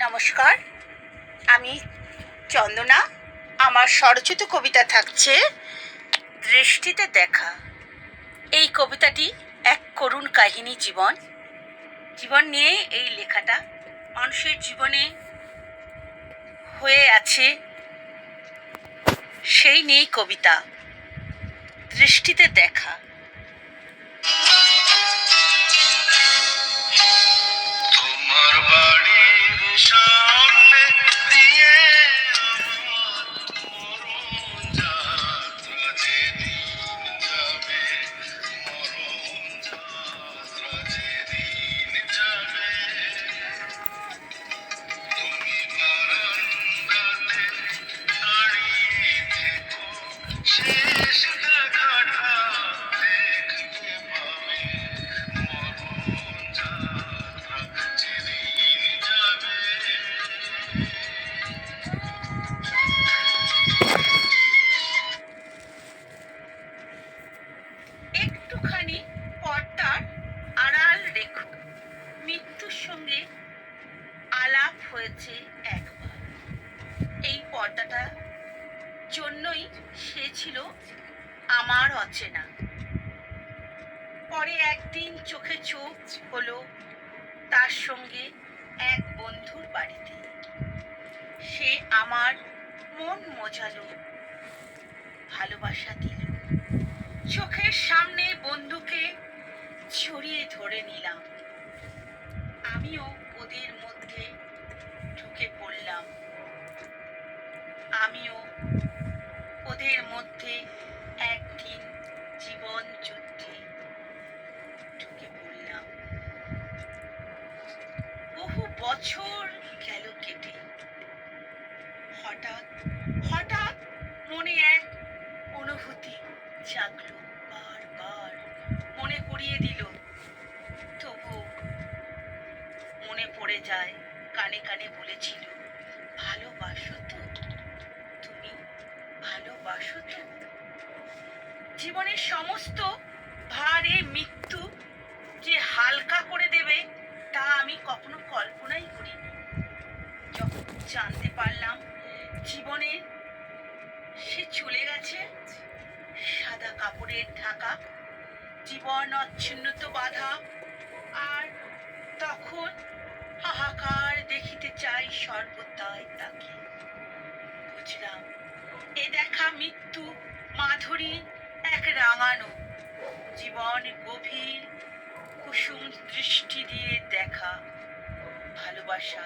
নমস্কার, আমি চন্দনা। আমার স্বরচিত কবিতা থাকছে দৃষ্টিতে দেখা। এই কবিতাটি এক করুণ কাহিনী, জীবন নিয়ে এই লেখাটা। মানুষের জীবনে হয়ে আছে সেই নিয়েই কবিতা, দৃষ্টিতে দেখা। তোমার বাড়ির সামনে দিয়ে মরণ যাত্রা যেদিন যাবে, মরণ যাত্রা যেদিন যাবে, তুমি বারান্দাতে দাঁড়িয়ে থেকো, শেষ দেখাটা দেখতে পাবে, মরণ যাত্রা যেদিন যাবে। একটুখানি পর্দার আড়াল রেখো, মৃত্যুর সঙ্গে আলাপ হয়েছে একবার। এই পর্দাটা জন্যই সে ছিল আমার অচেনা। পরে একদিন চোখে চোখ হলো তার সঙ্গে এক বন্ধুর বাড়িতে। সে আমার মন মজালো, ভালোবাসা দিল। চোখের সামনে বন্ধুকে ছড়িয়ে ধরে নিলাম। আমিও ওদের মধ্যে ঢুকে পড়লাম। আমিও ওদের মধ্যে একদিন জীবন যুদ্ধে ঢুকে পড়লাম। বহু বছর গেল কেটে, হঠাৎ হঠাৎ মনে এক অনুভূতি জাগলো, বারবার মনে করিয়ে দিল। তবু মনে পড়ে যায়, কানে কানে বলেছিল, ভালোবাসো তো তুমি, ভালোবাসো তো। জীবনের সমস্ত ভারে মৃত্যু যে হালকা করে দেবে তা আমি কখনো কল্পনাই করিনি। যখন জানতে পারলাম জীবনে সে চলে গেছে, সাদা কাপড়ের ঢাকা, জীবন অচ্ছন্নত বাধা, আর তখন হাহাকার দেখিতে চাই সর্বদাই তাকে। বুঝলাম এ দেখা মৃত্যু মাধুরী এক রাঙানো, জীবন গভীর কুসুম দৃষ্টি দিয়ে দেখা ভালোবাসা।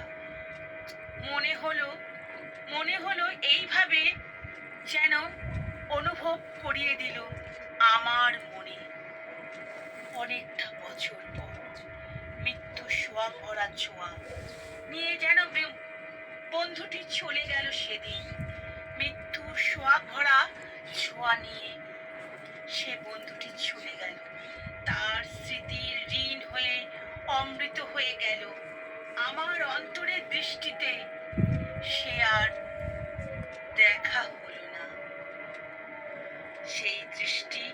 মনে হলো এইভাবে যেন অনুভব করিয়ে দিল আমার মনে। অনেকটা বছর পর মৃত্যু শোয়া ভরা ছোঁয়া নিয়ে যেন বন্ধুটি চলে গেল সেদিন। মৃত্যু শোয়া ভরা ছোঁয়া নিয়ে সে বন্ধুটি চলে গেল। তার স্মৃতির ঋণ হয়ে অমৃত হয়ে গেল আমার অন্তরের দৃষ্টিতে। সে আর দেখা হলো না, সেই দৃষ্টি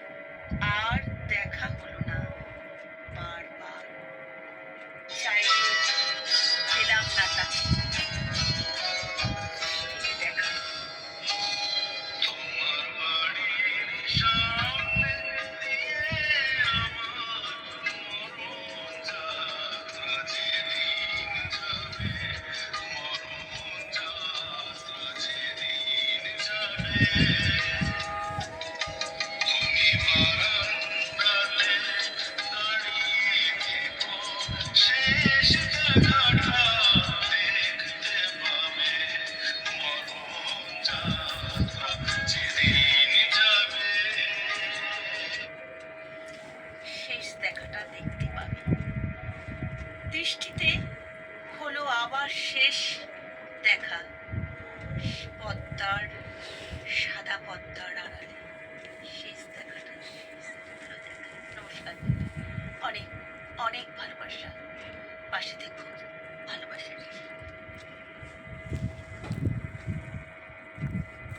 আর দেখা হলো না। বারবার চাইলেও পেলাম না তাকে দেখা। তোমার বাড়ির সামনে দিয়ে মরণ যাত্রা যেদিন যাবে, মরণ যাত্রা যেদিন যাবে, তুমি বারান্দাতে দাঁড়িয়ে থেকো, শেষ দেখাটা দেখতে পাবে, মরণ যাত্রা যেদিন যাবে। শেষ দেখাটা দেখতে পাবে। দৃষ্টিতে হলো আবার শেষ দেখা।